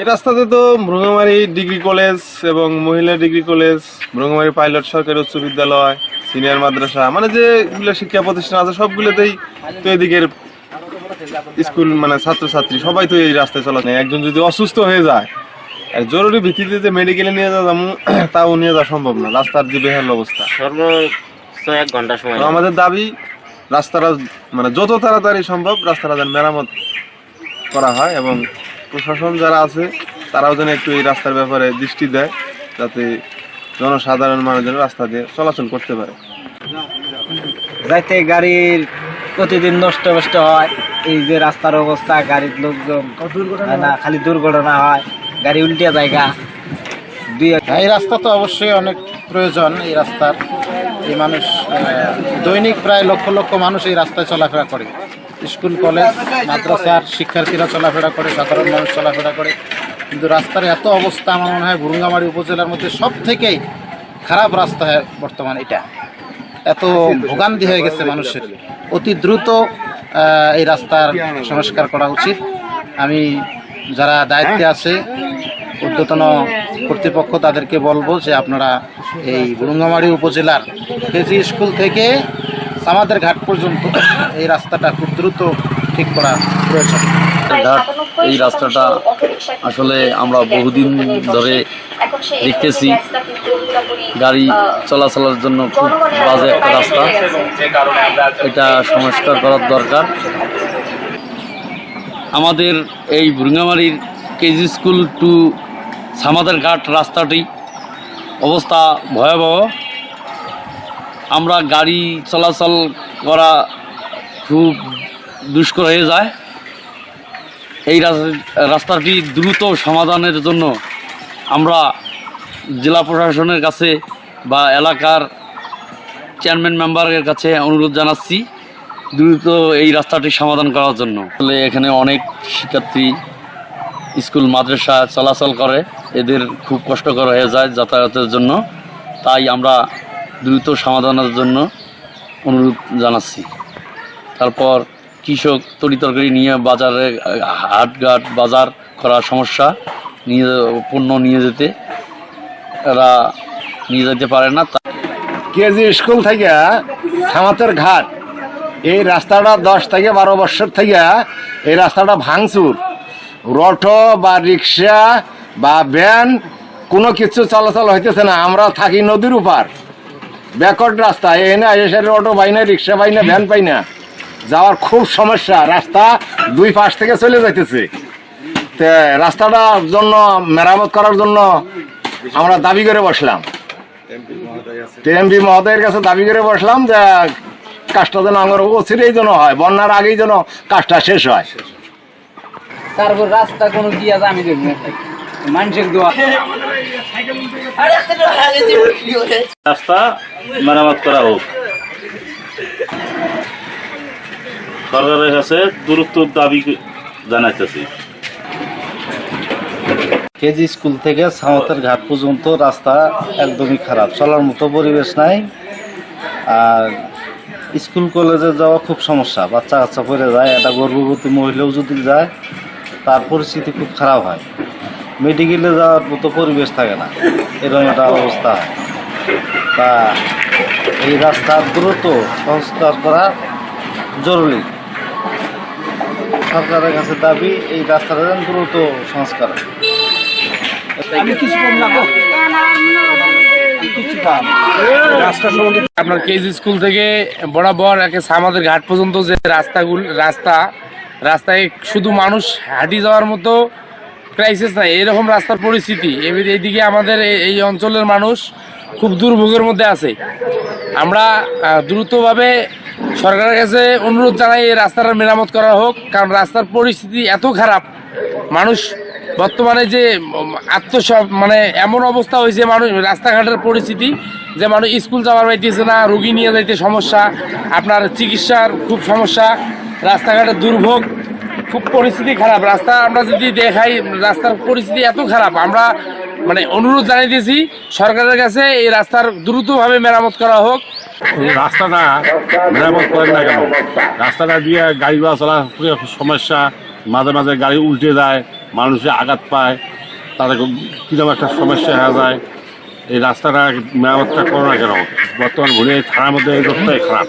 এই রাস্তাতে তো ভ্রঙ্গামারী ডিগ্রি কলেজ এবং মহিলা ডিগ্রি কলেজ, ভ্রঙ্গামারী পাইলট সরকারি উচ্চ বিদ্যালয়, সিনিয়র মাদ্রাসা, মানে যেগুলো শিক্ষা প্রতিষ্ঠান আছে সবগুলোতেই তো এদিকের স্কুল, মানে ছাত্রছাত্রী সবাই তো এই রাস্তায় চলা নেই। একজন যদি অসুস্থ হয়ে যায়, এক জরুরি ভিত্তিতে যে মেডিকেলে নিয়ে যাওয়া তাও নিয়ে যাওয়া সম্ভব না, রাস্তার যে বেহাল অবস্থা। সর্বোচ্চ 1 ঘন্টা সময়। আমাদের দাবি রাস্তাটা মানে যত তাড়াতাড়ি সম্ভব রাস্তাটা যেন মেরামত করা হয় এবং প্রশাসন যারা আছে তারাও যেন একটু এই রাস্তার ব্যাপারে দৃষ্টি দেয়, যাতে জনসাধারণ মানুষ যেন রাস্তা দিয়ে চলাচল করতে পারে। যাইতে গাড়ির প্রতিদিন নষ্ট হয়, এই যে রাস্তার অবস্থা, গাড়ির লোকজন না খালি দুর্ঘটনা হয়, গাড়ি উল্টে জায়গা। এই রাস্তা তো অবশ্যই অনেক প্রয়োজন। এই রাস্তার এই মানুষ দৈনিক প্রায় লক্ষ লক্ষ মানুষ এই রাস্তায় চলাফেরা করে। স্কুল কলেজ মাদ্রাসার শিক্ষার্থীরা চলাফেরা করে, সাধারণ মানুষ চলাফেরা করে, কিন্তু রাস্তার এত অবস্থা আমার মনে হয় ভুরুঙ্গামারী উপজেলার মধ্যে সব থেকেই খারাপ রাস্তা বর্তমান। এটা এত ভোগান্তি হয়ে গেছে মানুষের, অতি দ্রুত এই রাস্তার সংস্কার করা উচিত। আমি যারা দায়িত্বে আছে ঊর্ধ্বতন কর্তৃপক্ষ তাদেরকে বলবো যে আপনারা এই ভুরুঙ্গামারী উপজেলার কেজি স্কুল থেকে সামাদের ঘাট পর্যন্ত এই রাস্তাটা খুব দ্রুত ঠিক করা প্রয়োজন। এই রাস্তাটা আসলে আমরা বহুদিন ধরে দেখতেছি, গাড়ি চলাচলের জন্য খুব বাজে একটা রাস্তা, এটা সংস্কার করার দরকার। আমাদের এই ভুরুঙ্গামারীর কেজি স্কুল টু সামাদের ঘাট রাস্তাটি অবস্থা ভয়াবহ। আমরা গাড়ি চলাচল করা খুব দুষ্কর হয়ে যায়। এই রাস্তাটি দ্রুত সমাধানের জন্য আমরা জেলা প্রশাসনের কাছে বা এলাকার চেয়ারম্যান মেম্বারের কাছে অনুরোধ জানাচ্ছি দ্রুত এই রাস্তাটি সমাধান করার জন্য। আসলে এখানে অনেক শিক্ষার্থী স্কুল মাদ্রাসা চলাচল করে, এদের খুব কষ্টকর হয়ে যায় যাতায়াতের জন্য, তাই আমরা দ্রুত সমাধানের জন্য অনুরোধ জানাচ্ছি। তারপর কৃষক তরিতরকারি নিয়ে বাজারে হাটঘাট বাজার করার সমস্যা, নিয়ে পণ্য নিয়ে যেতে এরা নিয়ে যেতে পারে না। কেজি স্কুল থেকে সামাতের ঘাট এই রাস্তাটা 10 থেকে 12 বছর থেকে এই রাস্তাটা ভাঙচুর। অটো বা রিক্সা বা ভ্যান কোনো কিছু চলাচল হইতেছে না। আমরা থাকি নদীর উপর, ব্যাকওয়ার্ড রাস্তা, এনে এসে অটো পাই না, রিক্সা পাই না, ভ্যান পাই না, যাওয়ার খুব সমস্যা। রাস্তা দুই পাশ থেকে চলে যাইতেছে। তো রাস্তাটার জন্য মেরামত করার জন্য আমরা দাবি করে বসলাম, এমপি মহোদয়ের কাছে দাবি করে বসলাম যে কাজটা যেন আমার অচিরেই যেন হয়, বন্যার আগেই যেন কাজটা শেষ হয়। তারপর রাস্তা কোনো কি আছে আমি দেখব মানুষের দোয়া। রাস্তা মেরামত করা হোক, সরকারের কাছে দ্রুত দাবি জানাইতেছি। কেজি স্কুল থেকে সামাতের ঘাট পর্যন্ত রাস্তা একদমই খারাপ, চলার মতো পরিবেশ নাই। আর স্কুল কলেজে যাওয়া খুব সমস্যা, বাচ্চা কাচ্চা পড়ে যায়, একটা গর্ভবতী মহিলাও যদি যায় তার পরিস্থিতি খুব খারাপ হয়। মেডিকেলে যাওয়ার মতো পরিবেশ থাকে না, এরকম একটা অবস্থা হয়। তা এই রাস্তা দ্রুত সংস্কার করা জরুরি। সরকারের কাছে দাবি এই রাস্তাটা যেন দ্রুত সংস্কার। আপনার কেজি স্কুল থেকে বরাবর আমাদের ঘাট পর্যন্ত যে রাস্তায় শুধু মানুষ হাঁটি যাওয়ার মতো ক্রাইসিস নাই, এরকম রাস্তার পরিস্থিতি। এইদিকে আমাদের এই অঞ্চলের মানুষ খুব দুর্ভোগের মধ্যে আছে। আমরা দ্রুতভাবে সরকারের কাছে অনুরোধ জানাই এই রাস্তাটা মেরামত করা হোক, কারণ রাস্তার পরিস্থিতি এত খারাপ। মানুষ বর্তমানে যে মানে এমন অবস্থা হয়েছে মানুষ রাস্তাঘাটের পরিস্থিতি যে মানুষ স্কুল যাওয়ার পাইতেছে না, রুগী নিয়ে যাইতে সমস্যা, আপনার চিকিৎসার খুব সমস্যা, রাস্তাঘাটের দুর্ভোগ, খুব পরিস্থিতি খারাপ। রাস্তা আমরা যদি দেখাই রাস্তার পরিস্থিতি এত খারাপ, আমরা মানে অনুরোধ জানাইতেছি সরকারের কাছে এই রাস্তার দ্রুতভাবে মেরামত করা হোক। রাস্তাটা মেরামত করেন না কেন? রাস্তাটা দিয়ে গাড়ি ঘোড়া চলা সমস্যা, মাঝে মাঝে গাড়ি উল্টে যায়, মানুষে আঘাত পায়, তাদের কীরকম একটা সমস্যা হয়ে যায়। এই রাস্তাটা মেরামতটা করো না কেন? বর্তমান ভুলে থানার মধ্যে এই রাস্তাই খারাপ।